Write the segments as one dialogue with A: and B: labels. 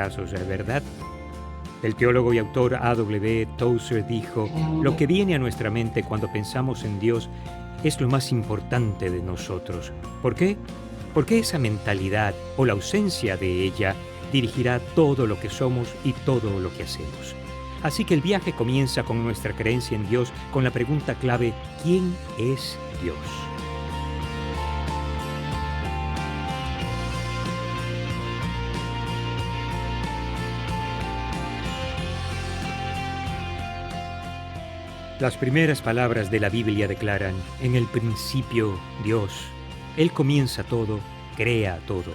A: casos, ¿verdad? El teólogo y autor A.W. Tozer dijo, lo que viene a nuestra mente cuando pensamos en Dios es lo más importante de nosotros. ¿Por qué? Porque esa mentalidad o la ausencia de ella dirigirá todo lo que somos y todo lo que hacemos. Así que el viaje comienza con nuestra creencia en Dios, con la pregunta clave, ¿quién es Dios? Las primeras palabras de la Biblia declaran, en el principio Dios. Él comienza todo, crea todo,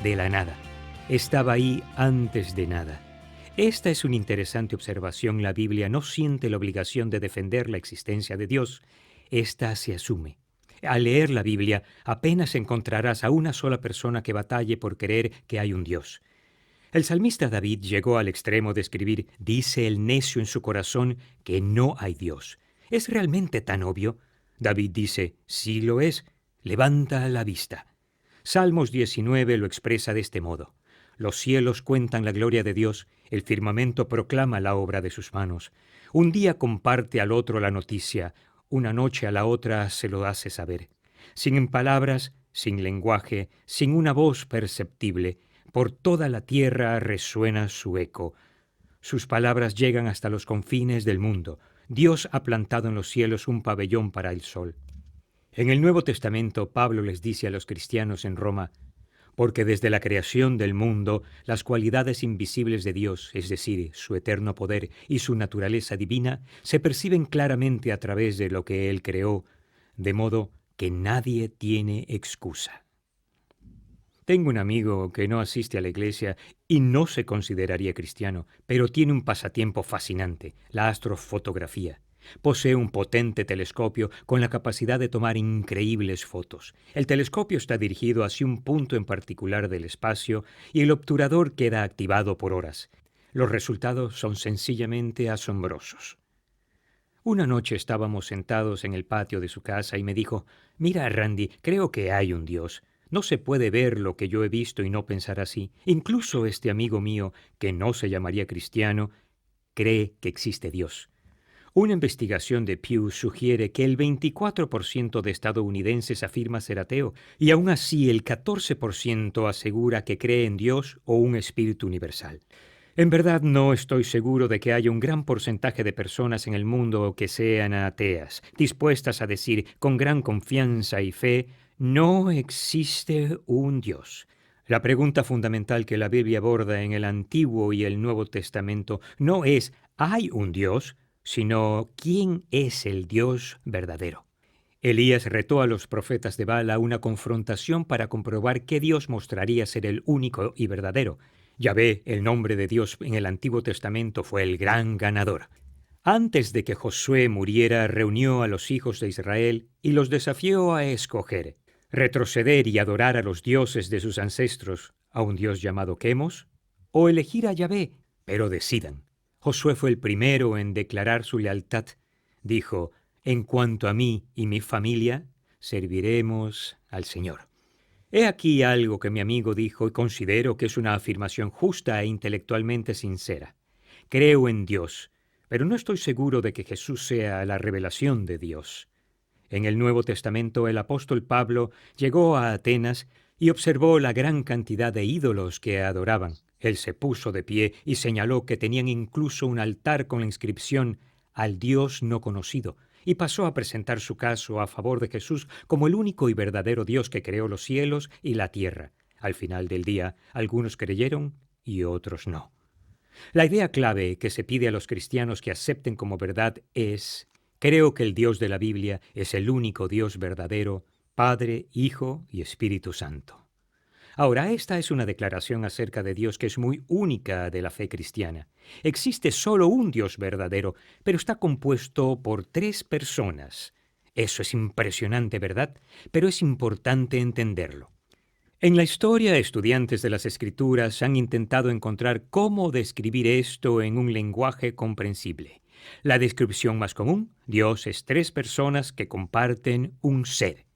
A: de la nada. Estaba ahí antes de nada. Esta es una interesante observación. La Biblia no siente la obligación de defender la existencia de Dios. Esta se asume. Al leer la Biblia, apenas encontrarás a una sola persona que batalle por creer que hay un Dios. El salmista David llegó al extremo de escribir, dice el necio en su corazón que no hay Dios. ¿Es realmente tan obvio? David dice, sí lo es, levanta la vista. Salmos 19 lo expresa de este modo. Los cielos cuentan la gloria de Dios, el firmamento proclama la obra de sus manos. Un día comparte al otro la noticia, una noche a la otra se lo hace saber. Sin palabras, sin lenguaje, sin una voz perceptible, por toda la tierra resuena su eco. Sus palabras llegan hasta los confines del mundo. Dios ha plantado en los cielos un pabellón para el sol. En el Nuevo Testamento, Pablo les dice a los cristianos en Roma, porque desde la creación del mundo, las cualidades invisibles de Dios, es decir, su eterno poder y su naturaleza divina, se perciben claramente a través de lo que Él creó, de modo que nadie tiene excusa. Tengo un amigo que no asiste a la iglesia y no se consideraría cristiano, pero tiene un pasatiempo fascinante, la astrofotografía. Posee un potente telescopio con la capacidad de tomar increíbles fotos. El telescopio está dirigido hacia un punto en particular del espacio y el obturador queda activado por horas. Los resultados son sencillamente asombrosos. Una noche estábamos sentados en el patio de su casa y me dijo, «Mira, Randy, creo que hay un Dios. No se puede ver lo que yo he visto y no pensar así. Incluso este amigo mío, que no se llamaría cristiano, cree que existe Dios». Una investigación de Pew sugiere que el 24% de estadounidenses afirma ser ateo y aún así el 14% asegura que cree en Dios o un espíritu universal. En verdad no estoy seguro de que haya un gran porcentaje de personas en el mundo que sean ateas, dispuestas a decir con gran confianza y fe, no existe un Dios. La pregunta fundamental que la Biblia aborda en el Antiguo y el Nuevo Testamento no es ¿hay un Dios?, sino ¿quién es el Dios verdadero? Elías retó a los profetas de Baal a una confrontación para comprobar que Dios mostraría ser el único y verdadero. Yahvé, el nombre de Dios en el Antiguo Testamento, fue el gran ganador. Antes de que Josué muriera, reunió a los hijos de Israel y los desafió a escoger, retroceder y adorar a los dioses de sus ancestros, a un dios llamado Quemos, o elegir a Yahvé, pero decidan. Josué fue el primero en declarar su lealtad. Dijo, en cuanto a mí y mi familia, serviremos al Señor. He aquí algo que mi amigo dijo y considero que es una afirmación justa e intelectualmente sincera. Creo en Dios, pero no estoy seguro de que Jesús sea la revelación de Dios. En el Nuevo Testamento el apóstol Pablo llegó a Atenas y observó la gran cantidad de ídolos que adoraban. Él se puso de pie y señaló que tenían incluso un altar con la inscripción «Al Dios no conocido», y pasó a presentar su caso a favor de Jesús como el único y verdadero Dios que creó los cielos y la tierra. Al final del día, algunos creyeron y otros no. La idea clave que se pide a los cristianos que acepten como verdad es: creo que el Dios de la Biblia es el único Dios verdadero, Padre, Hijo y Espíritu Santo. Ahora, esta es una declaración acerca de Dios que es muy única de la fe cristiana. Existe solo un Dios verdadero, pero está compuesto por 3 personas. Eso es impresionante, ¿verdad? Pero es importante entenderlo. En la historia, estudiantes de las Escrituras han intentado encontrar cómo describir esto en un lenguaje comprensible. La descripción más común: Dios es 3 personas que comparten un ser.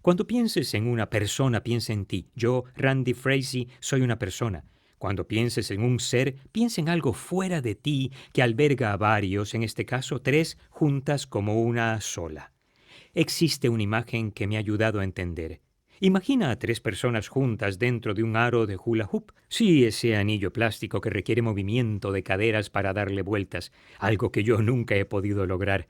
A: Cuando pienses en una persona, piensa en ti. Yo, Randy Frazee, soy una persona. Cuando pienses en un ser, piensa en algo fuera de ti que alberga a varios, en este caso tres, juntas como una sola. Existe una imagen que me ha ayudado a entender. Imagina a tres personas juntas dentro de un aro de hula hoop. Sí, ese anillo plástico que requiere movimiento de caderas para darle vueltas, algo que yo nunca he podido lograr.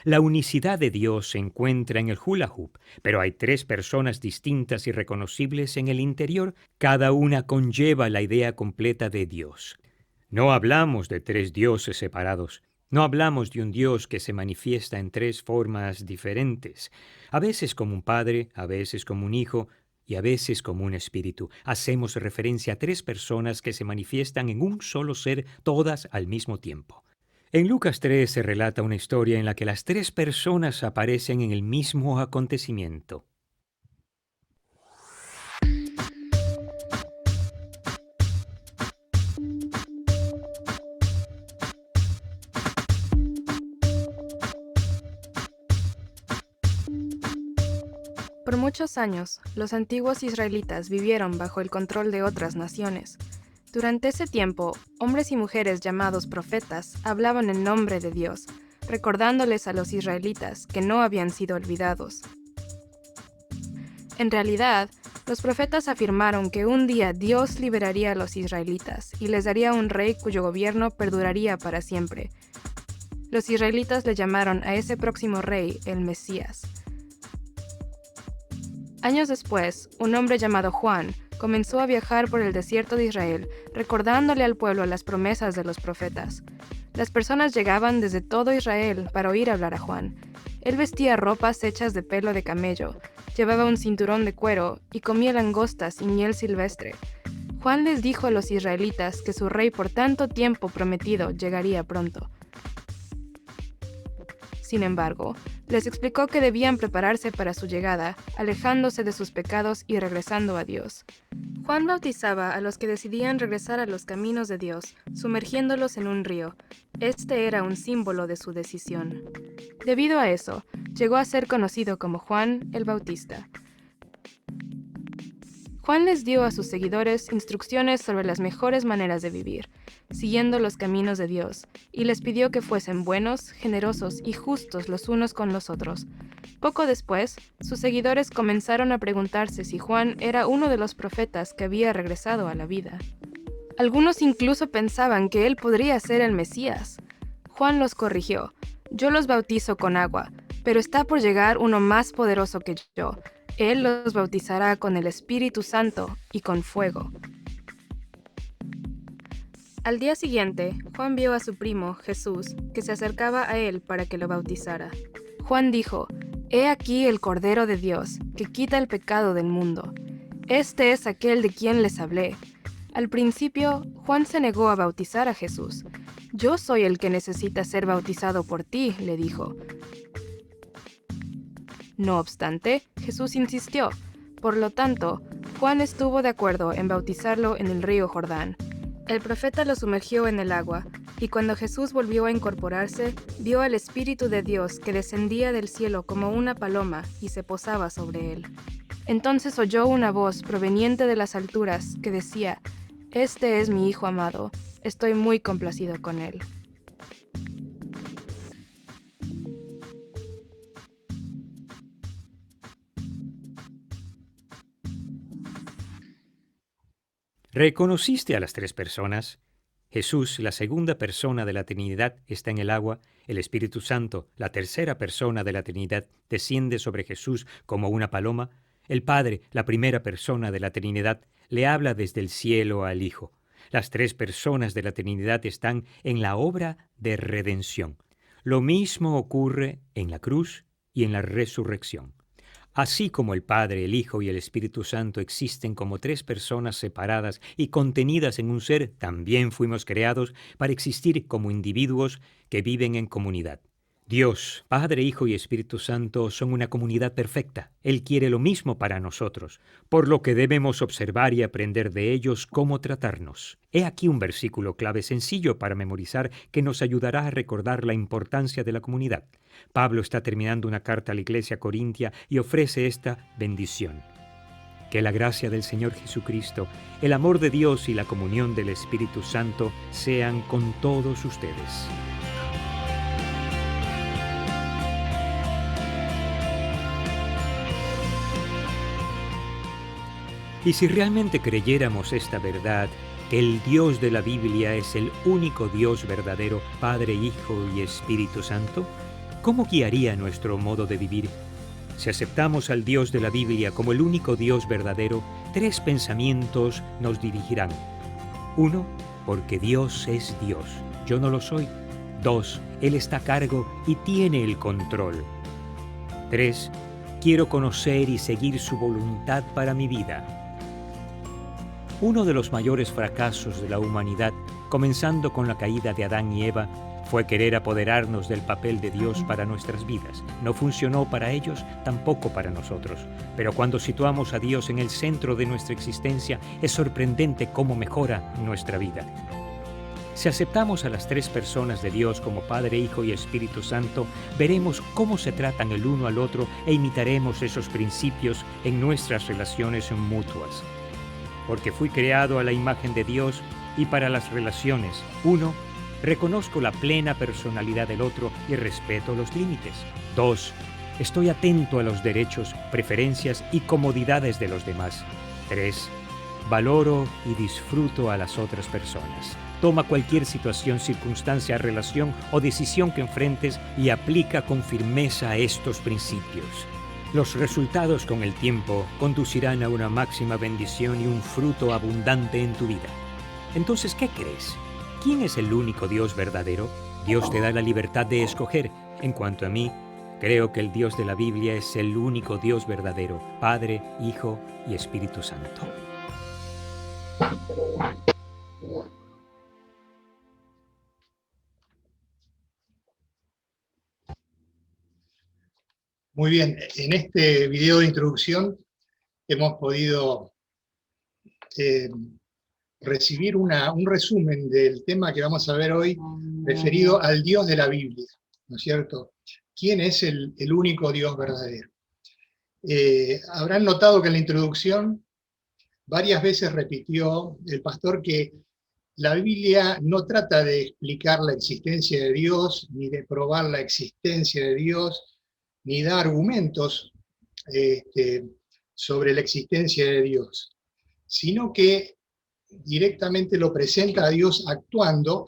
A: La unicidad de Dios se encuentra en el hula hoop, pero hay tres personas distintas y reconocibles en el interior. Cada una conlleva la idea completa de Dios. No hablamos de tres dioses separados. No hablamos de un Dios que se manifiesta en tres formas diferentes, a veces como un padre, a veces como un hijo y a veces como un espíritu. Hacemos referencia a tres personas que se manifiestan en un solo ser, todas al mismo tiempo. En Lucas 3 se relata una historia en la que las tres personas aparecen en el mismo acontecimiento.
B: Por muchos años, los antiguos israelitas vivieron bajo el control de otras naciones. Durante ese tiempo, hombres y mujeres llamados profetas hablaban en nombre de Dios, recordándoles a los israelitas que no habían sido olvidados. En realidad, los profetas afirmaron que un día Dios liberaría a los israelitas y les daría un rey cuyo gobierno perduraría para siempre. Los israelitas le llamaron a ese próximo rey el Mesías. Años después, un hombre llamado Juan comenzó a viajar por el desierto de Israel, recordándole al pueblo las promesas de los profetas. Las personas llegaban desde todo Israel para oír hablar a Juan. Él vestía ropas hechas de pelo de camello, llevaba un cinturón de cuero y comía langostas y miel silvestre. Juan les dijo a los israelitas que su rey por tanto tiempo prometido llegaría pronto. Sin embargo, les explicó que debían prepararse para su llegada, alejándose de sus pecados y regresando a Dios. Juan bautizaba a los que decidían regresar a los caminos de Dios, sumergiéndolos en un río. Este era un símbolo de su decisión. Debido a eso, llegó a ser conocido como Juan el Bautista. Juan les dio a sus seguidores instrucciones sobre las mejores maneras de vivir, siguiendo los caminos de Dios, y les pidió que fuesen buenos, generosos y justos los unos con los otros. Poco después, sus seguidores comenzaron a preguntarse si Juan era uno de los profetas que había regresado a la vida. Algunos incluso pensaban que él podría ser el Mesías. Juan los corrigió: «Yo los bautizo con agua, pero está por llegar uno más poderoso que yo. Él los bautizará con el Espíritu Santo y con fuego». Al día siguiente, Juan vio a su primo, Jesús, que se acercaba a él para que lo bautizara. Juan dijo: «He aquí el Cordero de Dios, que quita el pecado del mundo. Este es aquel de quien les hablé». Al principio, Juan se negó a bautizar a Jesús. «Yo soy el que necesita ser bautizado por ti», le dijo. No obstante, Jesús insistió. Por lo tanto, Juan estuvo de acuerdo en bautizarlo en el río Jordán. El profeta lo sumergió en el agua, y cuando Jesús volvió a incorporarse, vio al Espíritu de Dios que descendía del cielo como una paloma y se posaba sobre él. Entonces oyó una voz proveniente de las alturas que decía: «Este es mi Hijo amado, estoy muy complacido con él».
A: ¿Reconociste a las tres personas? Jesús, la segunda persona de la Trinidad, está en el agua. El Espíritu Santo, la tercera persona de la Trinidad, desciende sobre Jesús como una paloma. El Padre, la primera persona de la Trinidad, le habla desde el cielo al Hijo. Las tres personas de la Trinidad están en la obra de redención. Lo mismo ocurre en la cruz y en la resurrección. Así como el Padre, el Hijo y el Espíritu Santo existen como tres personas separadas y contenidas en un ser, también fuimos creados para existir como individuos que viven en comunidad. Dios, Padre, Hijo y Espíritu Santo son una comunidad perfecta. Él quiere lo mismo para nosotros, por lo que debemos observar y aprender de ellos cómo tratarnos. He aquí un versículo clave sencillo para memorizar que nos ayudará a recordar la importancia de la comunidad. Pablo está terminando una carta a la iglesia corintia y ofrece esta bendición. Que la gracia del Señor Jesucristo, el amor de Dios y la comunión del Espíritu Santo sean con todos ustedes. Y si realmente creyéramos esta verdad, que el Dios de la Biblia es el único Dios verdadero, Padre, Hijo y Espíritu Santo, ¿cómo guiaría nuestro modo de vivir? Si aceptamos al Dios de la Biblia como el único Dios verdadero, 3 pensamientos nos dirigirán. 1. Porque Dios es Dios, yo no lo soy. 2. Él está a cargo y tiene el control. 3. Quiero conocer y seguir su voluntad para mi vida. Uno de los mayores fracasos de la humanidad, comenzando con la caída de Adán y Eva, fue querer apoderarnos del papel de Dios para nuestras vidas. No funcionó para ellos, tampoco para nosotros. Pero cuando situamos a Dios en el centro de nuestra existencia, es sorprendente cómo mejora nuestra vida. Si aceptamos a las 3 personas de Dios como Padre, Hijo y Espíritu Santo, veremos cómo se tratan el uno al otro e imitaremos esos principios en nuestras relaciones mutuas. Porque fui creado a la imagen de Dios y para las relaciones. 1. Reconozco la plena personalidad del otro y respeto los límites. 2. Estoy atento a los derechos, preferencias y comodidades de los demás. 3. Valoro y disfruto a las otras personas. Toma cualquier situación, circunstancia, relación o decisión que enfrentes y aplica con firmeza estos principios. Los resultados con el tiempo conducirán a una máxima bendición y un fruto abundante en tu vida. Entonces, ¿qué crees? ¿Quién es el único Dios verdadero? Dios te da la libertad de escoger. En cuanto a mí, creo que el Dios de la Biblia es el único Dios verdadero, Padre, Hijo y Espíritu Santo.
C: Muy bien, en este video de introducción hemos podido recibir un resumen del tema que vamos a ver hoy referido al Dios de la Biblia, ¿no es cierto? ¿Quién es el único Dios verdadero? Habrán notado que en la introducción varias veces repitió el pastor que la Biblia no trata de explicar la existencia de Dios, ni de probar la existencia de Dios, ni da argumentos sobre la existencia de Dios, sino que directamente lo presenta a Dios actuando,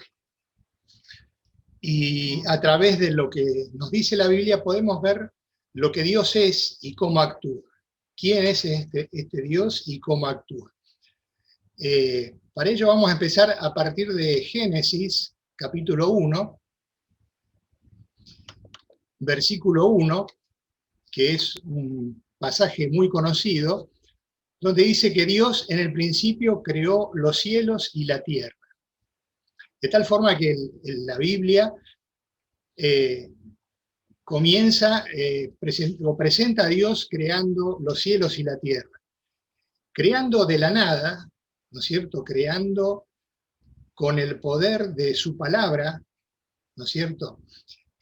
C: y a través de lo que nos dice la Biblia podemos ver lo que Dios es y cómo actúa. ¿Quién es este Dios y cómo actúa? Para ello vamos a empezar a partir de Génesis, capítulo 1, versículo 1, que es un pasaje muy conocido, donde dice que Dios en el principio creó los cielos y la tierra. De tal forma que la Biblia presenta a Dios creando los cielos y la tierra. Creando de la nada, ¿no es cierto? Creando con el poder de su palabra, ¿no es cierto?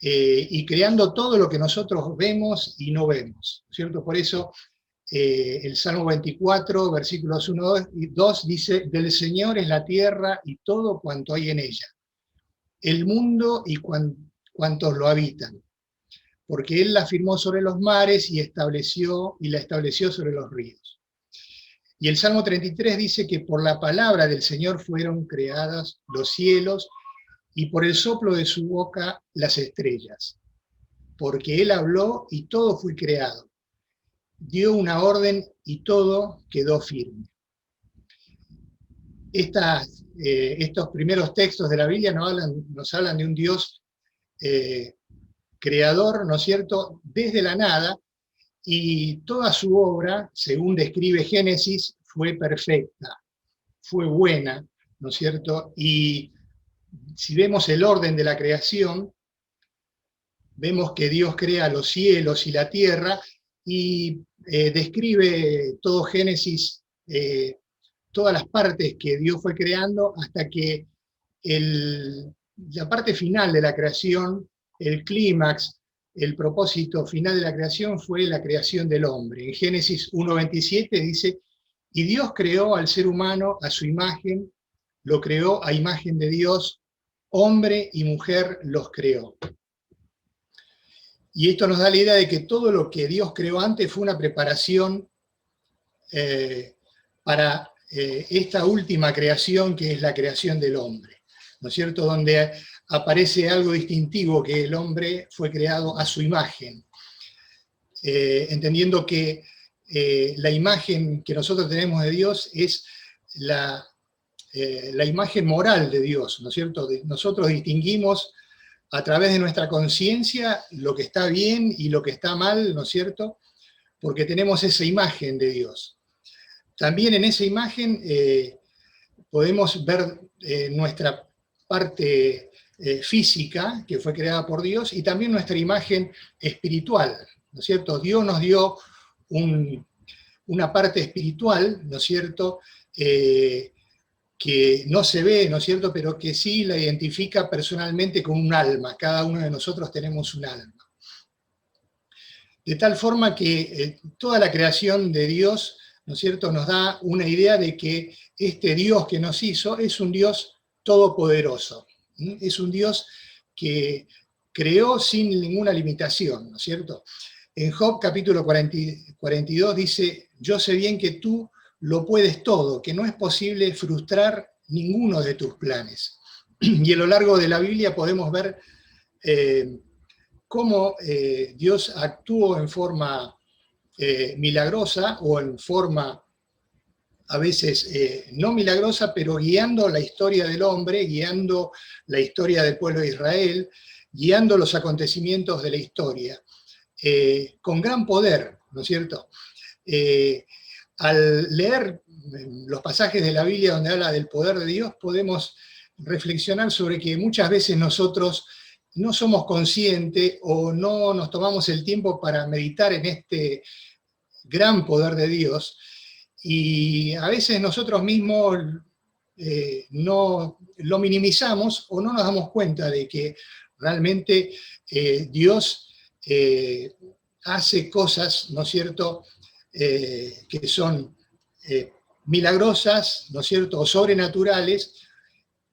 C: Y creando todo lo que nosotros vemos y no vemos, ¿no es cierto? Por eso el Salmo 24, versículos 1 y 2 dice: del Señor es la tierra y todo cuanto hay en ella, el mundo y cuantos lo habitan, porque Él la firmó sobre los mares y la estableció sobre los ríos. Y el Salmo 33 dice que por la palabra del Señor fueron creadas los cielos y por el soplo de su boca las estrellas, porque Él habló y todo fue creado. Dio una orden y todo quedó firme. Estos primeros textos de la Biblia nos hablan de un Dios creador, ¿no es cierto?, desde la nada, y toda su obra, según describe Génesis, fue perfecta, fue buena, ¿no es cierto? Y si vemos el orden de la creación, vemos que Dios crea los cielos y la tierra, y describe todo Génesis, todas las partes que Dios fue creando, hasta que la parte final de la creación, el clímax, el propósito final de la creación fue la creación del hombre. En Génesis 1:27 dice Y Dios creó al ser humano a su imagen, lo creó a imagen de Dios, hombre y mujer los creó. Y esto nos da la idea de que todo lo que Dios creó antes fue una preparación para esta última creación, que es la creación del hombre, ¿no es cierto? Donde aparece algo distintivo, que el hombre fue creado a su imagen, entendiendo que la imagen que nosotros tenemos de Dios es la imagen moral de Dios, ¿no es cierto? Nosotros distinguimos a través de nuestra conciencia lo que está bien y lo que está mal, ¿no es cierto? Porque tenemos esa imagen de Dios. También en esa imagen podemos ver nuestra parte física, que fue creada por Dios, y también nuestra imagen espiritual, ¿no es cierto? Dios nos dio una parte espiritual, ¿no es cierto?, que no se ve, ¿no es cierto?, pero que sí la identifica personalmente con un alma. Cada uno de nosotros tenemos un alma. De tal forma que toda la creación de Dios, ¿no es cierto?, nos da una idea de que este Dios que nos hizo es un Dios todopoderoso. Es un Dios que creó sin ninguna limitación, ¿no es cierto? En Job capítulo 42 dice: yo sé bien que tú lo puedes todo, que no es posible frustrar ninguno de tus planes. Y a lo largo de la Biblia podemos ver cómo Dios actuó en forma milagrosa, o en forma a veces no milagrosa, pero guiando la historia del hombre, guiando la historia del pueblo de Israel, guiando los acontecimientos de la historia, con gran poder, ¿no es cierto? Al leer los pasajes de la Biblia donde habla del poder de Dios, podemos reflexionar sobre que muchas veces nosotros no somos conscientes o no nos tomamos el tiempo para meditar en este gran poder de Dios, y a veces nosotros mismos no lo minimizamos o no nos damos cuenta de que realmente Dios hace cosas, ¿no es cierto?, que son milagrosas, ¿no es cierto?, o sobrenaturales,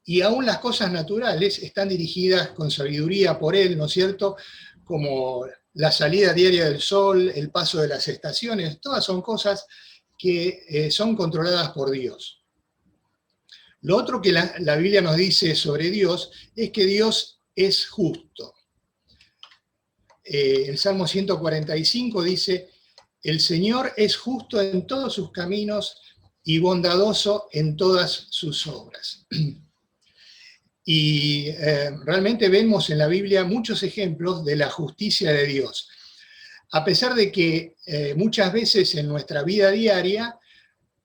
C: y aún las cosas naturales están dirigidas con sabiduría por Él, ¿no es cierto?, como la salida diaria del sol, el paso de las estaciones, todas son cosas que son controladas por Dios. Lo otro que la Biblia nos dice sobre Dios es que Dios es justo. El Salmo 145 dice: el Señor es justo en todos sus caminos y bondadoso en todas sus obras. Y realmente vemos en la Biblia muchos ejemplos de la justicia de Dios. A pesar de que muchas veces en nuestra vida diaria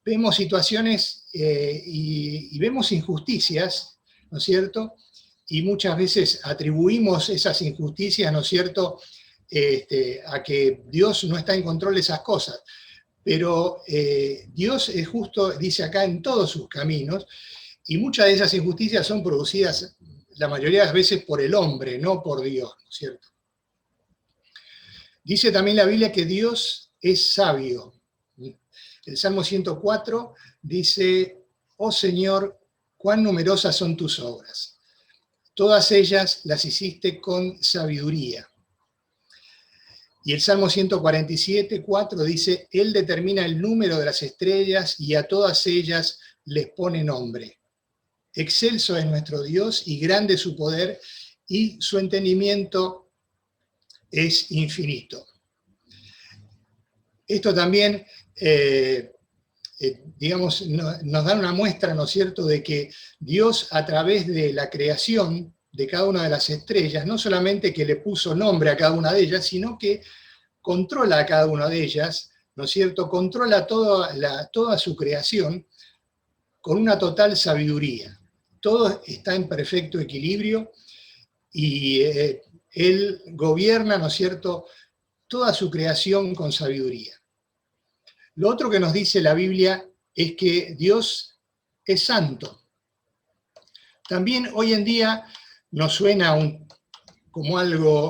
C: vemos situaciones y vemos injusticias, ¿no es cierto? Y muchas veces atribuimos esas injusticias, ¿no es cierto?, a que Dios no está en control de esas cosas. Pero Dios es justo, dice acá, en todos sus caminos, y muchas de esas injusticias son producidas la mayoría de las veces por el hombre, no por Dios, ¿no es cierto? Dice también la Biblia que Dios es sabio. El Salmo 104 dice: oh Señor, cuán numerosas son tus obras. Todas ellas las hiciste con sabiduría. Y el Salmo 147, 4 dice: Él determina el número de las estrellas y a todas ellas les pone nombre. Excelso es nuestro Dios y grande su poder, y su entendimiento es infinito. Esto también, digamos, nos da una muestra, ¿no es cierto?, de que Dios, a través de la creación de cada una de las estrellas, no solamente que le puso nombre a cada una de ellas, sino que controla a cada una de ellas, ¿no es cierto?, controla toda su creación con una total sabiduría. Todo está en perfecto equilibrio y Él gobierna, ¿no es cierto?, toda su creación con sabiduría. Lo otro que nos dice la Biblia es que Dios es santo. También hoy en día nos suena como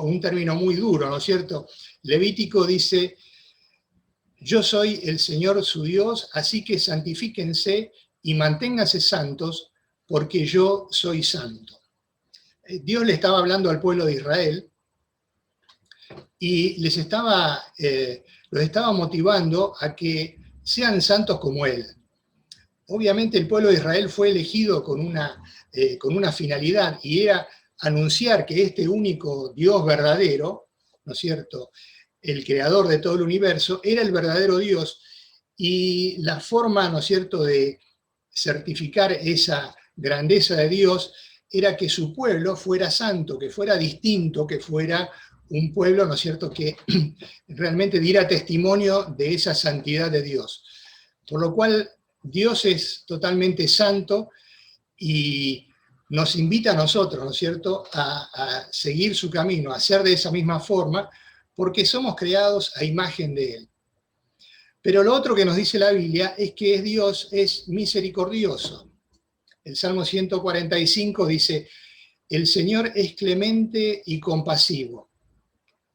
C: un término muy duro, ¿no es cierto? Levítico dice: Yo soy el Señor su Dios, así que santifíquense y manténganse santos, porque yo soy santo. Dios le estaba hablando al pueblo de Israel y los estaba motivando a que sean santos como Él. Obviamente el pueblo de Israel fue elegido con una finalidad, y era anunciar que este único Dios verdadero, ¿no es cierto?, el creador de todo el universo, era el verdadero Dios, y la forma, ¿no es cierto?, de certificar esa grandeza de Dios era que su pueblo fuera santo, que fuera distinto, que fuera un pueblo, ¿no es cierto?, que realmente diera testimonio de esa santidad de Dios. Por lo cual, Dios es totalmente santo y nos invita a nosotros, ¿no es cierto?, a seguir su camino, a ser de esa misma forma, porque somos creados a imagen de Él. Pero lo otro que nos dice la Biblia es que Dios es misericordioso. El Salmo 145 dice: el Señor es clemente y compasivo,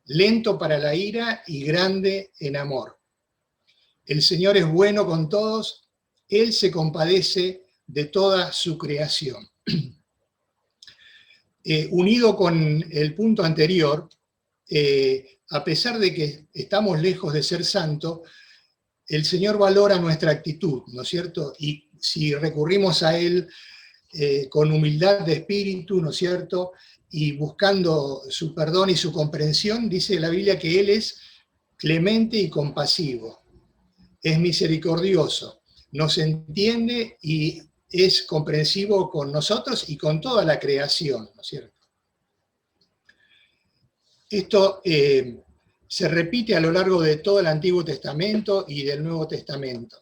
C: lento para la ira y grande en amor. El Señor es bueno con todos, Él se compadece de toda su creación. Unido con el punto anterior, a pesar de que estamos lejos de ser santos, el Señor valora nuestra actitud, ¿no es cierto? Y si recurrimos a Él con humildad de espíritu, ¿no es cierto?, y buscando su perdón y su comprensión, dice la Biblia que Él es clemente y compasivo, es misericordioso, nos entiende y es comprensivo con nosotros y con toda la creación, ¿no es cierto? Esto se repite a lo largo de todo el Antiguo Testamento y del Nuevo Testamento.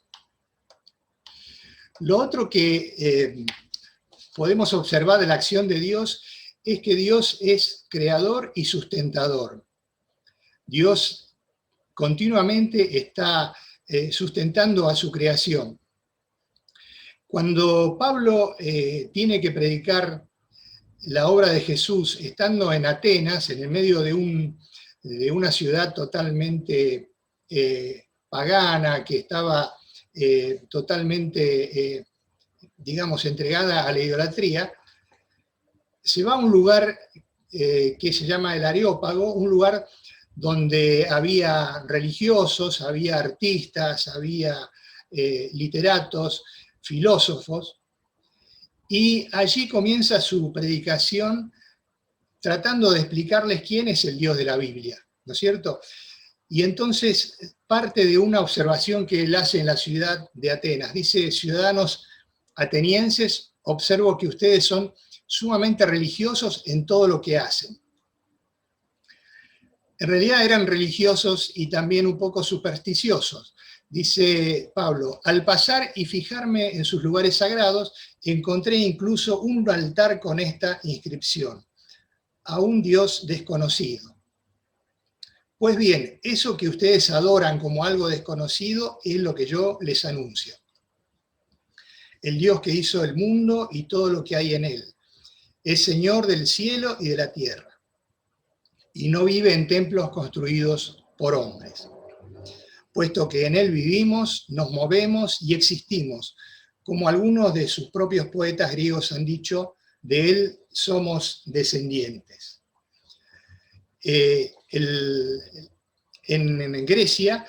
C: Lo otro que podemos observar de la acción de Dios es que Dios es creador y sustentador. Dios continuamente está sustentando a su creación. Cuando Pablo tiene que predicar la obra de Jesús, estando en Atenas, en el medio de una ciudad totalmente pagana, que estaba totalmente, digamos, entregada a la idolatría, se va a un lugar que se llama el Areópago, un lugar donde había religiosos, había artistas, había literatos, filósofos, y allí comienza su predicación tratando de explicarles quién es el Dios de la Biblia, ¿no es cierto? Y entonces parte de una observación que él hace en la ciudad de Atenas. Dice: ciudadanos atenienses, observo que ustedes son sumamente religiosos en todo lo que hacen. En realidad eran religiosos y también un poco supersticiosos. Dice Pablo: al pasar y fijarme en sus lugares sagrados, encontré incluso un altar con esta inscripción: a un Dios desconocido. Pues bien, eso que ustedes adoran como algo desconocido es lo que yo les anuncio. El Dios que hizo el mundo y todo lo que hay en él es Señor del cielo y de la tierra, y no vive en templos construidos por hombres, puesto que en él vivimos, nos movemos y existimos, como algunos de sus propios poetas griegos han dicho: de él somos descendientes. En Grecia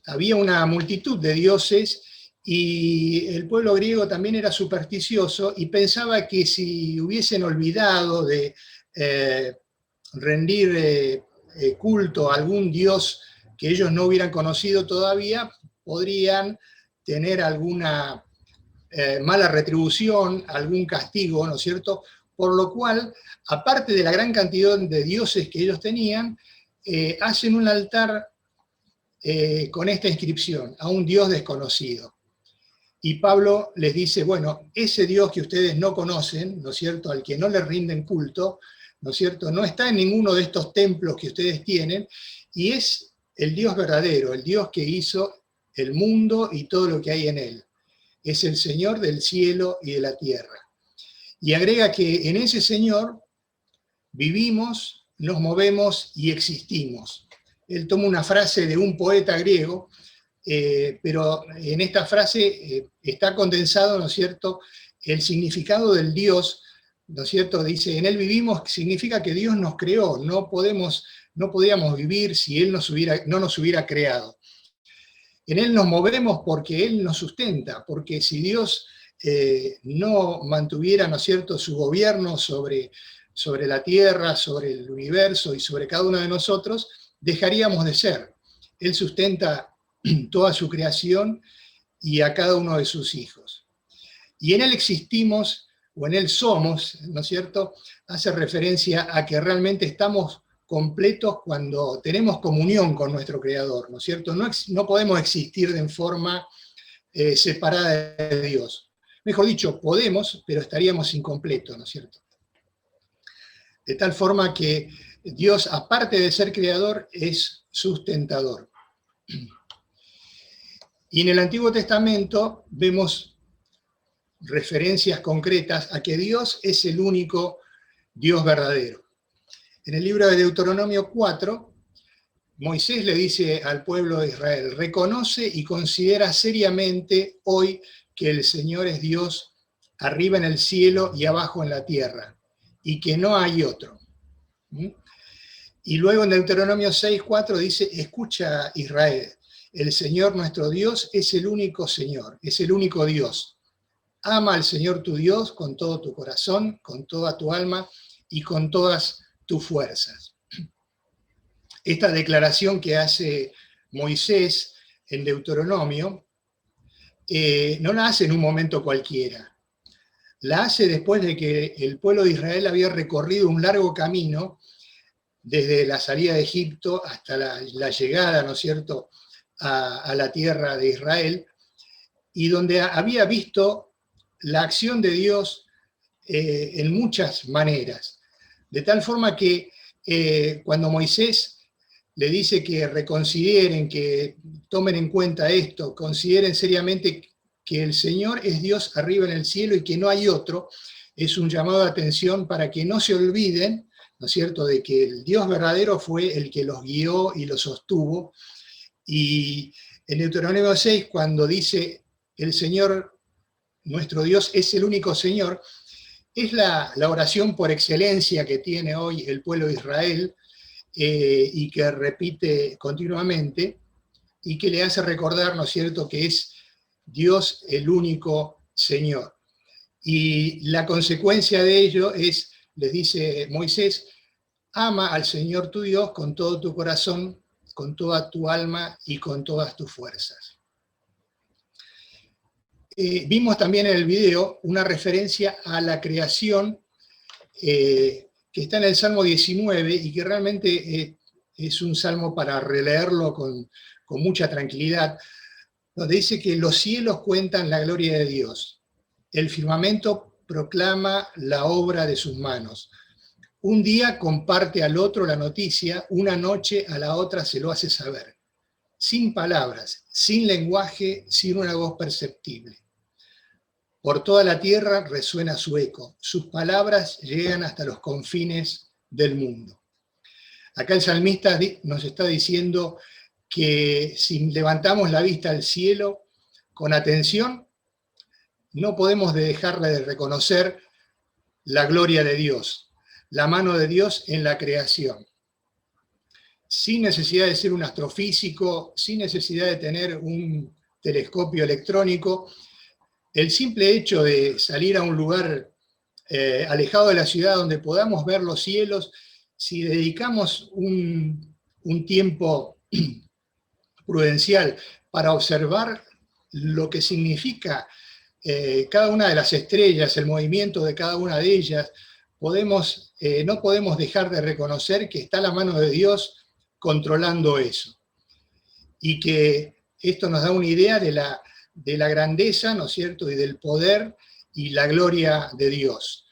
C: había una multitud de dioses y el pueblo griego también era supersticioso y pensaba que si hubiesen olvidado de rendir culto a algún dios que ellos no hubieran conocido todavía, podrían tener alguna mala retribución, algún castigo, ¿no es cierto? Por lo cual, aparte de la gran cantidad de dioses que ellos tenían, hacen un altar con esta inscripción: a un Dios desconocido. Y Pablo les dice: bueno, ese Dios que ustedes no conocen, ¿no es cierto?, al que no le rinden culto, ¿no es cierto?, no está en ninguno de estos templos que ustedes tienen, y es el Dios verdadero, el Dios que hizo el mundo y todo lo que hay en él. Es el Señor del cielo y de la tierra. Y agrega que en ese Señor vivimos, nos movemos y existimos. él toma una frase de un poeta griego, pero en esta frase está condensado, ¿no es cierto?, el significado del Dios, ¿no es cierto? Dice, en Él vivimos, significa que Dios nos creó, no podíamos vivir si Él no nos hubiera creado. En Él nos movemos porque Él nos sustenta, porque si Dios no mantuviera, ¿no es cierto?, su gobierno sobre la tierra, sobre el universo y sobre cada uno de nosotros, dejaríamos de ser. Él sustenta toda su creación y a cada uno de sus hijos. Y en Él existimos, o en Él somos, ¿no es cierto?, hace referencia a que realmente estamos completos cuando tenemos comunión con nuestro Creador, ¿no es cierto? No podemos existir de forma separada de Dios. Mejor dicho, podemos, pero estaríamos incompletos, ¿no es cierto? De tal forma que Dios, aparte de ser creador, es sustentador. Y en el Antiguo Testamento vemos referencias concretas a que Dios es el único Dios verdadero. En el libro de Deuteronomio 4, Moisés le dice al pueblo de Israel, reconoce y considera seriamente hoy que el Señor es Dios arriba en el cielo y abajo en la tierra, y que no hay otro. Y luego en Deuteronomio 6:4 dice, escucha Israel, el Señor nuestro Dios es el único Señor, es el único Dios. Ama al Señor tu Dios con todo tu corazón, con toda tu alma y con todas tus fuerzas. Esta declaración que hace Moisés en Deuteronomio, no la hace en un momento cualquiera. La hace después de que el pueblo de Israel había recorrido un largo camino desde la salida de Egipto hasta la llegada, ¿no es cierto?, a la tierra de Israel, y donde había visto la acción de Dios en muchas maneras. De tal forma que cuando Moisés le dice que reconsideren, que tomen en cuenta esto, consideren seriamente que el Señor es Dios arriba en el cielo y que no hay otro, es un llamado de atención para que no se olviden, ¿no es cierto?, de que el Dios verdadero fue el que los guió y los sostuvo. Y en Deuteronomio 6, cuando dice el Señor, nuestro Dios, es el único Señor, es la oración por excelencia que tiene hoy el pueblo de Israel y que repite continuamente y que le hace recordar, ¿no es cierto?, que es Dios el único Señor. Y la consecuencia de ello es, les dice Moisés, ama al Señor tu Dios con todo tu corazón, con toda tu alma y con todas tus fuerzas. Vimos también en el video una referencia a la creación que está en el Salmo 19 y que realmente es un salmo para releerlo con mucha tranquilidad, donde dice que los cielos cuentan la gloria de Dios, el firmamento proclama la obra de sus manos. Un día comparte al otro la noticia, una noche a la otra se lo hace saber, sin palabras, sin lenguaje, sin una voz perceptible. Por toda la tierra resuena su eco, sus palabras llegan hasta los confines del mundo. Acá el salmista nos está diciendo que si levantamos la vista al cielo con atención, no podemos dejar de reconocer la gloria de Dios, la mano de Dios en la creación. Sin necesidad de ser un astrofísico, sin necesidad de tener un telescopio electrónico, el simple hecho de salir a un lugar alejado de la ciudad donde podamos ver los cielos, si dedicamos un tiempo prudencial para observar lo que significa cada una de las estrellas, el movimiento de cada una de ellas, no podemos dejar de reconocer que está la mano de Dios controlando eso. Y que esto nos da una idea de la grandeza, ¿no es cierto?, y del poder y la gloria de Dios.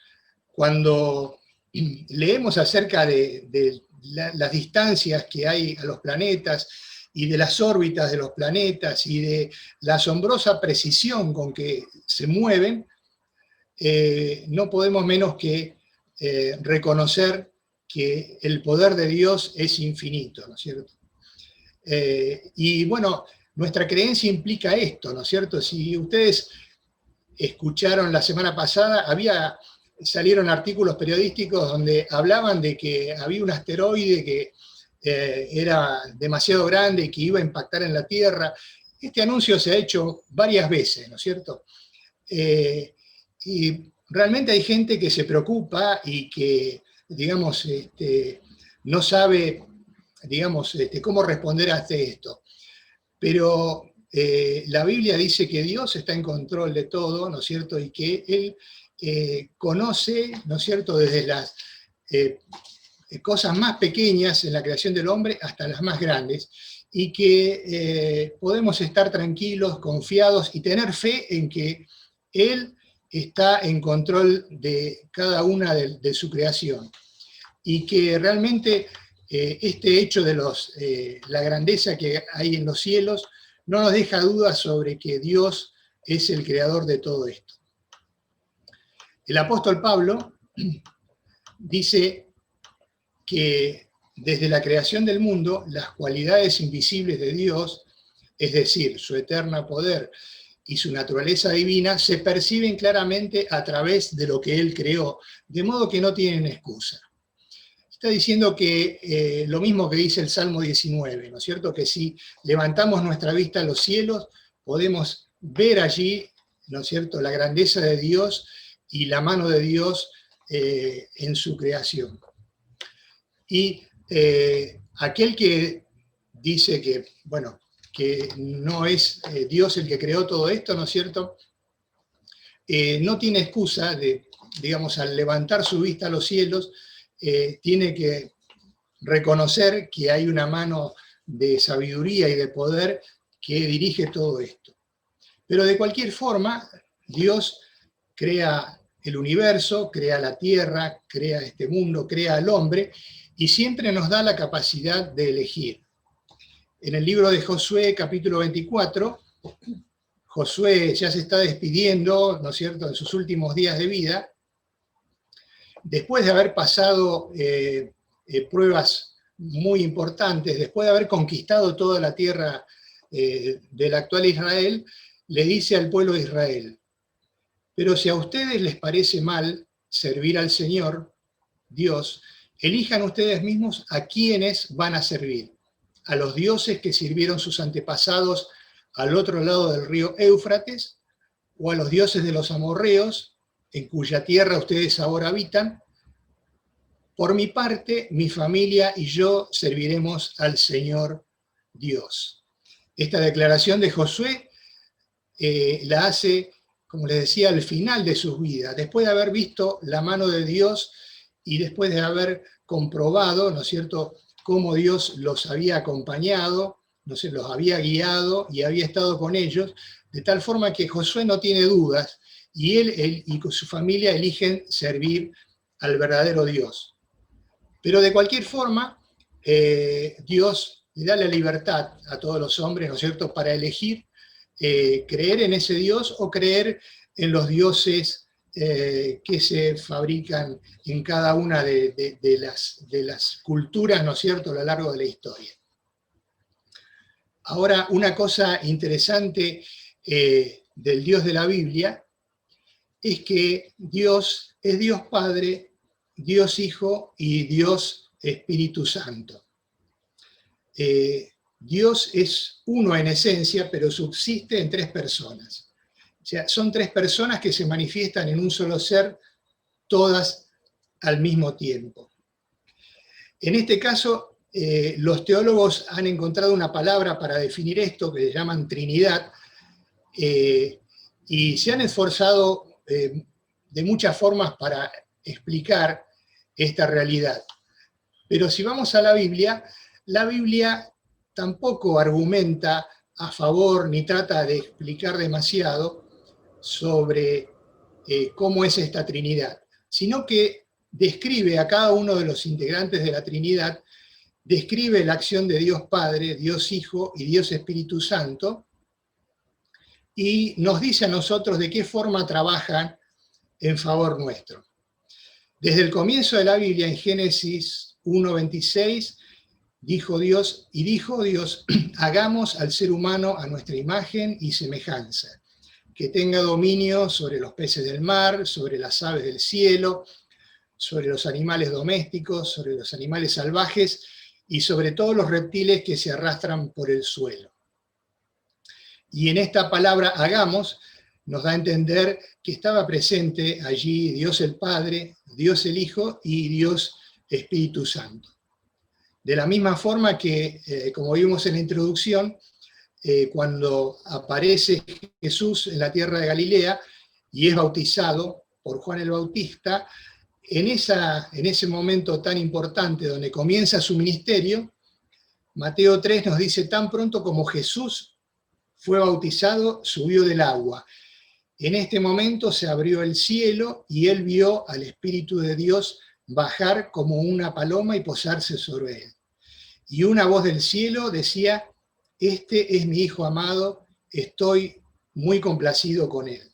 C: Cuando leemos acerca de las distancias que hay a los planetas y de las órbitas de los planetas y de la asombrosa precisión con que se mueven, no podemos menos que reconocer que el poder de Dios es infinito, ¿no es cierto? Y bueno, nuestra creencia implica esto, ¿no es cierto? Si ustedes escucharon la semana pasada, salieron artículos periodísticos donde hablaban de que había un asteroide que era demasiado grande y que iba a impactar en la Tierra. Este anuncio se ha hecho varias veces, ¿no es cierto? Y realmente hay gente que se preocupa y que, digamos, no sabe, digamos, cómo responder a esto. Pero la Biblia dice que Dios está en control de todo, ¿no es cierto? Y que Él conoce, ¿no es cierto?, desde las cosas más pequeñas en la creación del hombre hasta las más grandes, y que podemos estar tranquilos, confiados y tener fe en que Él está en control de cada una de su creación. Y que realmente este hecho de la grandeza que hay en los cielos no nos deja dudas sobre que Dios es el creador de todo esto. El apóstol Pablo dice que desde la creación del mundo, las cualidades invisibles de Dios, es decir, su eterno poder y su naturaleza divina, se perciben claramente a través de lo que Él creó, de modo que no tienen excusa. Está diciendo que lo mismo que dice el Salmo 19, ¿no es cierto? Que si levantamos nuestra vista a los cielos, podemos ver allí, ¿no es cierto?, la grandeza de Dios y la mano de Dios en su creación. Y aquel que dice que, bueno, que no es Dios el que creó todo esto, ¿no es cierto?, no tiene excusa de, digamos, al levantar su vista a los cielos, tiene que reconocer que hay una mano de sabiduría y de poder que dirige todo esto. Pero de cualquier forma, Dios crea el universo, crea la tierra, crea este mundo, crea al hombre, y siempre nos da la capacidad de elegir. En el libro de Josué, capítulo 24, Josué ya se está despidiendo, ¿no es cierto?, en sus últimos días de vida, después de haber pasado pruebas muy importantes, después de haber conquistado toda la tierra del actual Israel, le dice al pueblo de Israel: pero si a ustedes les parece mal servir al Señor, Dios, elijan ustedes mismos a quiénes van a servir, a los dioses que sirvieron sus antepasados al otro lado del río Éufrates, o a los dioses de los amorreos, en cuya tierra ustedes ahora habitan. Por mi parte, mi familia y yo serviremos al Señor Dios. Esta declaración de Josué la hace, como les decía, al final de sus vidas, después de haber visto la mano de Dios y después de haber comprobado, ¿no es cierto?, cómo Dios los había acompañado, no sé, los había guiado y había estado con ellos, de tal forma que Josué no tiene dudas, y él y con su familia eligen servir al verdadero Dios. Pero de cualquier forma, Dios le da la libertad a todos los hombres, ¿no es cierto?, para elegir creer en ese Dios o creer en los dioses que se fabrican en cada una de las culturas, ¿no es cierto?, a lo largo de la historia. Ahora, una cosa interesante del Dios de la Biblia es que Dios es Dios Padre, Dios Hijo y Dios Espíritu Santo. Dios es uno en esencia, pero subsiste en tres personas. O sea, son tres personas que se manifiestan en un solo ser, todas al mismo tiempo. En este caso, los teólogos han encontrado una palabra para definir esto que llaman Trinidad, y se han esforzado de muchas formas para explicar esta realidad. Pero si vamos a la Biblia tampoco argumenta a favor ni trata de explicar demasiado sobre cómo es esta Trinidad, sino que describe a cada uno de los integrantes de la Trinidad, describe la acción de Dios Padre, Dios Hijo y Dios Espíritu Santo, y nos dice a nosotros de qué forma trabajan en favor nuestro. Desde el comienzo de la Biblia, en Génesis 1:26, dijo Dios, hagamos al ser humano a nuestra imagen y semejanza, que tenga dominio sobre los peces del mar, sobre las aves del cielo, sobre los animales domésticos, sobre los animales salvajes y sobre todos los reptiles que se arrastran por el suelo. Y en esta palabra hagamos nos da a entender que estaba presente allí Dios el Padre, Dios el Hijo y Dios Espíritu Santo. De la misma forma que, como vimos en la introducción, cuando aparece Jesús en la tierra de Galilea y es bautizado por Juan el Bautista, en ese momento tan importante donde comienza su ministerio, Mateo 3 nos dice: tan pronto como Jesús fue bautizado, subió del agua. En este momento se abrió el cielo y él vio al Espíritu de Dios bajar como una paloma y posarse sobre él. Y una voz del cielo decía: este es mi Hijo amado, estoy muy complacido con él.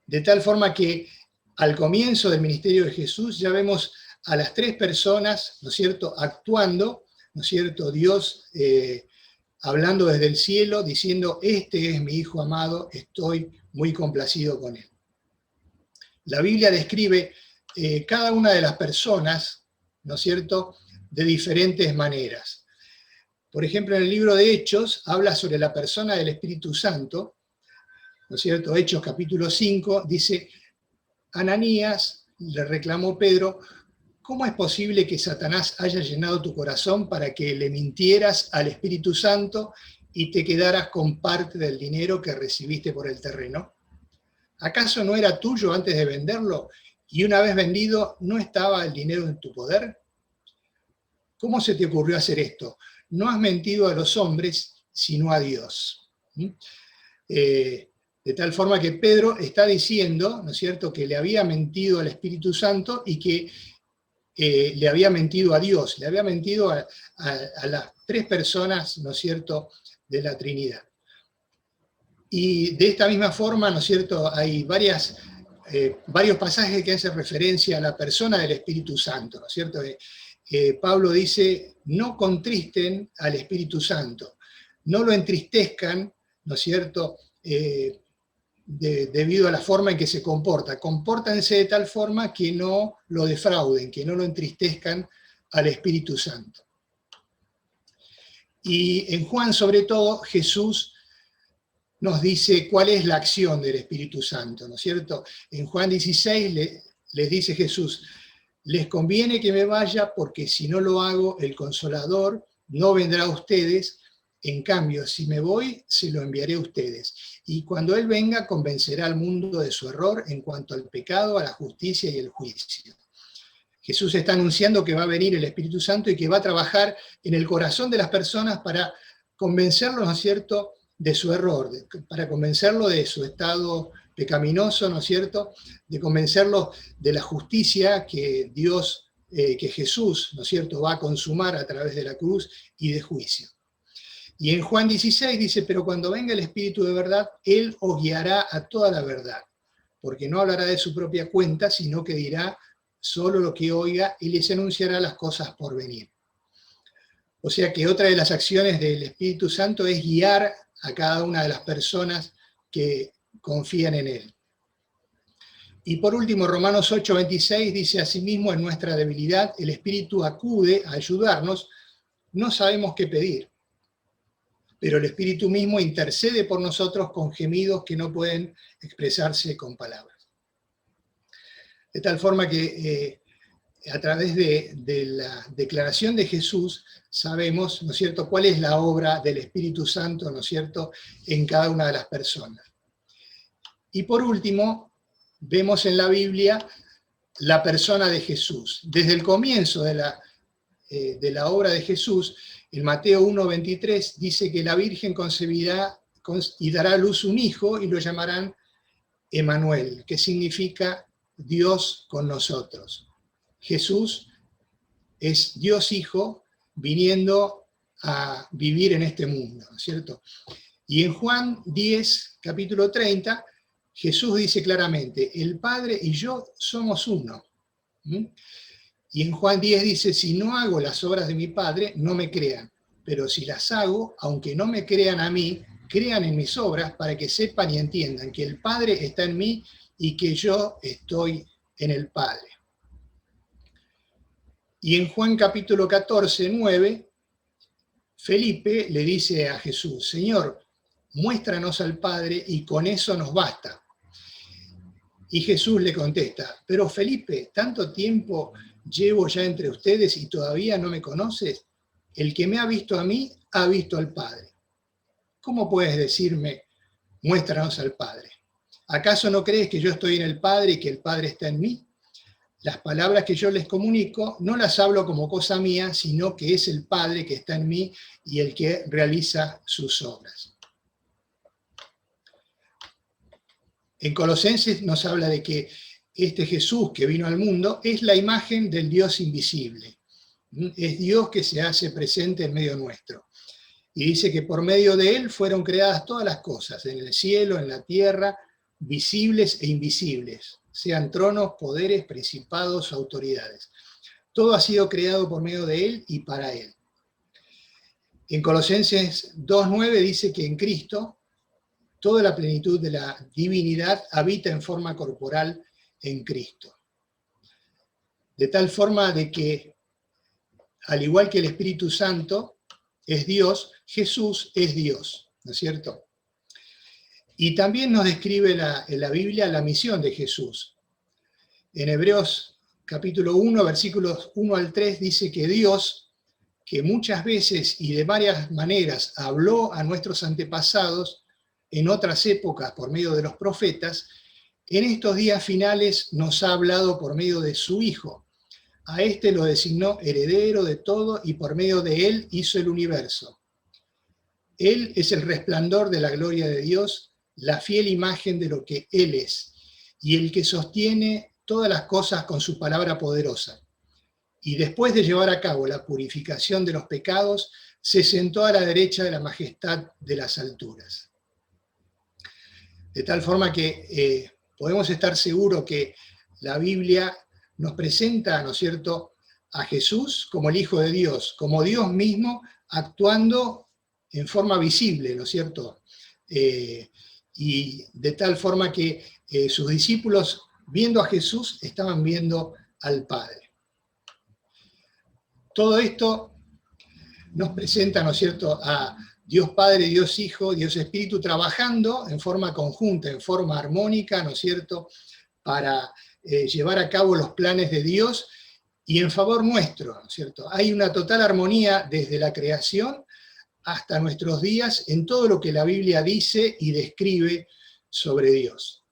C: De tal forma que al comienzo del ministerio de Jesús ya vemos a las tres personas, ¿no es cierto?, actuando, ¿no es cierto?, Dios hablando desde el cielo, diciendo: este es mi Hijo amado, estoy muy complacido con él. La Biblia describe cada una de las personas, ¿no es cierto?, de diferentes maneras. Por ejemplo, en el libro de Hechos habla sobre la persona del Espíritu Santo, ¿no es cierto? Hechos capítulo 5 dice: Ananías le reclamó Pedro: ¿cómo es posible que Satanás haya llenado tu corazón para que le mintieras al Espíritu Santo y te quedaras con parte del dinero que recibiste por el terreno? ¿Acaso no era tuyo antes de venderlo? Y una vez vendido, ¿no estaba el dinero en tu poder? ¿Cómo se te ocurrió hacer esto? No has mentido a los hombres, sino a Dios. De tal forma que Pedro está diciendo, ¿no es cierto?, que le había mentido al Espíritu Santo y que le había mentido a Dios, le había mentido a las tres personas, ¿no es cierto?, de la Trinidad. Y de esta misma forma, ¿no es cierto?, hay varios pasajes que hacen referencia a la persona del Espíritu Santo, ¿no es cierto? Pablo dice: no contristen al Espíritu Santo, no lo entristezcan, ¿no es cierto?, debido a la forma en que se comporta. Compórtense de tal forma que no lo defrauden, que no lo entristezcan al Espíritu Santo. Y en Juan, sobre todo, Jesús nos dice cuál es la acción del Espíritu Santo, ¿no es cierto? En Juan 16 les dice Jesús: les conviene que me vaya, porque si no lo hago, el Consolador no vendrá a ustedes. En cambio, si me voy, se lo enviaré a ustedes. Y cuando Él venga, convencerá al mundo de su error en cuanto al pecado, a la justicia y el juicio. Jesús está anunciando que va a venir el Espíritu Santo y que va a trabajar en el corazón de las personas para convencerlos, ¿no es cierto?, de su error, para convencerlo de su estado pecaminoso, ¿no es cierto?, de convencerlo de la justicia que Dios, que Jesús, ¿no es cierto?, va a consumar a través de la cruz, y de juicio. Y en Juan 16 dice: pero cuando venga el Espíritu de verdad, Él os guiará a toda la verdad, porque no hablará de su propia cuenta, sino que dirá solo lo que oiga y les anunciará las cosas por venir. O sea que otra de las acciones del Espíritu Santo es guiar a cada una de las personas que confían en Él. Y por último, Romanos 8:26 dice: asimismo, en nuestra debilidad, el Espíritu acude a ayudarnos. No sabemos qué pedir, pero el Espíritu mismo intercede por nosotros con gemidos que no pueden expresarse con palabras. De tal forma que a través de la declaración de Jesús sabemos, ¿no es cierto?, cuál es la obra del Espíritu Santo, ¿no es cierto?, en cada una de las personas. Y por último, vemos en la Biblia la persona de Jesús. Desde el comienzo de la obra de Jesús, en Mateo 1:23 dice que la Virgen concebirá y dará a luz un hijo y lo llamarán Emmanuel, que significa Dios con nosotros. Jesús es Dios Hijo viniendo a vivir en este mundo, ¿no es cierto? Y en Juan 10, capítulo 30, Jesús dice claramente: el Padre y yo somos uno. Y en Juan 10 dice, si no hago las obras de mi Padre, no me crean. Pero si las hago, aunque no me crean a mí, crean en mis obras para que sepan y entiendan que el Padre está en mí y que yo estoy en el Padre. Y en Juan capítulo 14, 9, Felipe le dice a Jesús, Señor, muéstranos al Padre y con eso nos basta. Y Jesús le contesta, pero Felipe, tanto tiempo llevo ya entre ustedes y todavía no me conoces. El que me ha visto a mí, ha visto al Padre. ¿Cómo puedes decirme, muéstranos al Padre? ¿Acaso no crees que yo estoy en el Padre y que el Padre está en mí? Las palabras que yo les comunico no las hablo como cosa mía, sino que es el Padre que está en mí y el que realiza sus obras. En Colosenses nos habla de que este Jesús que vino al mundo es la imagen del Dios invisible. Es Dios que se hace presente en medio nuestro. Y dice que por medio de Él fueron creadas todas las cosas, en el cielo, en la tierra, visibles e invisibles, sean tronos, poderes, principados, autoridades. Todo ha sido creado por medio de Él y para Él. En Colosenses 2:9 dice que en Cristo toda la plenitud de la divinidad habita en forma corporal en Cristo. De tal forma de que, al igual que el Espíritu Santo es Dios, Jesús es Dios, ¿no es cierto? Y también nos describe en la Biblia la misión de Jesús. En Hebreos capítulo 1, versículos 1 al 3, dice que Dios, que muchas veces y de varias maneras habló a nuestros antepasados en otras épocas por medio de los profetas, en estos días finales nos ha hablado por medio de su Hijo. A este lo designó heredero de todo y por medio de él hizo el universo. Él es el resplandor de la gloria de Dios, la fiel imagen de lo que Él es, y el que sostiene todas las cosas con su palabra poderosa. Y después de llevar a cabo la purificación de los pecados, se sentó a la derecha de la majestad de las alturas. De tal forma que podemos estar seguros que la Biblia nos presenta, ¿no es cierto?, a Jesús como el Hijo de Dios, como Dios mismo actuando en forma visible, ¿no es cierto? Y de tal forma que sus discípulos, viendo a Jesús, estaban viendo al Padre. Todo esto nos presenta, ¿no es cierto?, a Dios Padre, Dios Hijo, Dios Espíritu, trabajando en forma conjunta, en forma armónica, ¿no es cierto?, para llevar a cabo los planes de Dios y en favor nuestro, ¿no es cierto? Hay una total armonía desde la creación hasta nuestros días en todo lo que la Biblia dice y describe sobre Dios.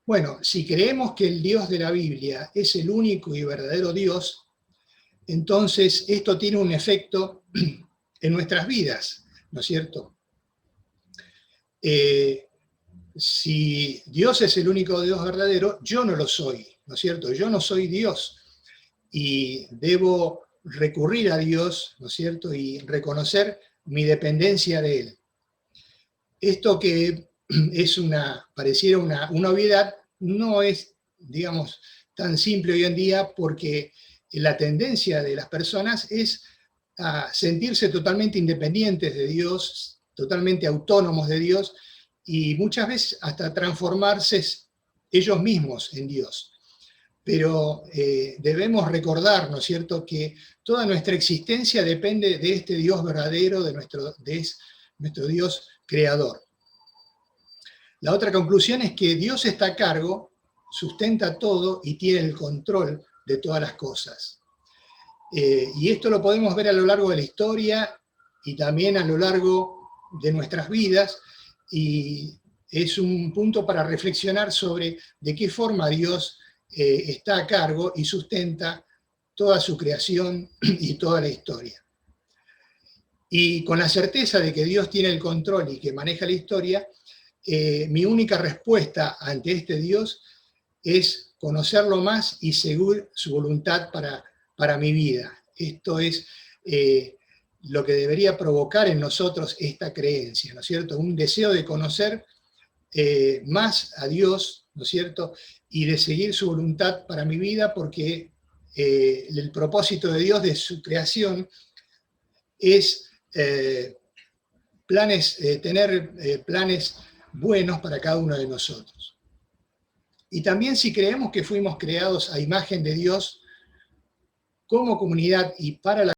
C: Bueno, si creemos que el Dios de la Biblia es el único y verdadero Dios, entonces esto tiene un efecto en nuestras vidas, ¿no es cierto? Si Dios es el único Dios verdadero, yo no lo soy, ¿no es cierto? Yo no soy Dios y debo recurrir a Dios, ¿no es cierto? Y reconocer mi dependencia de Él. Esto que es pareciera una obviedad, no es, digamos, tan simple hoy en día porque la tendencia de las personas es a sentirse totalmente independientes de Dios, totalmente autónomos de Dios, y muchas veces hasta transformarse ellos mismos en Dios. Pero debemos recordar, ¿no es cierto?, que toda nuestra existencia depende de este Dios verdadero, de nuestro Dios creador. La otra conclusión es que Dios está a cargo, sustenta todo y tiene el control de todas las cosas. Y esto lo podemos ver a lo largo de la historia y también a lo largo de nuestras vidas, y es un punto para reflexionar sobre de qué forma Dios está a cargo y sustenta toda su creación y toda la historia. Y con la certeza de que Dios tiene el control y que maneja la historia, mi única respuesta ante este Dios es conocerlo más y seguir su voluntad para mi vida. Esto es lo que debería provocar en nosotros esta creencia, ¿no es cierto? Un deseo de conocer más a Dios, ¿no es cierto? Y de seguir su voluntad para mi vida, porque el propósito de Dios de su creación es tener planes buenos para cada uno de nosotros. Y también si creemos que fuimos creados a imagen de Dios como comunidad y para la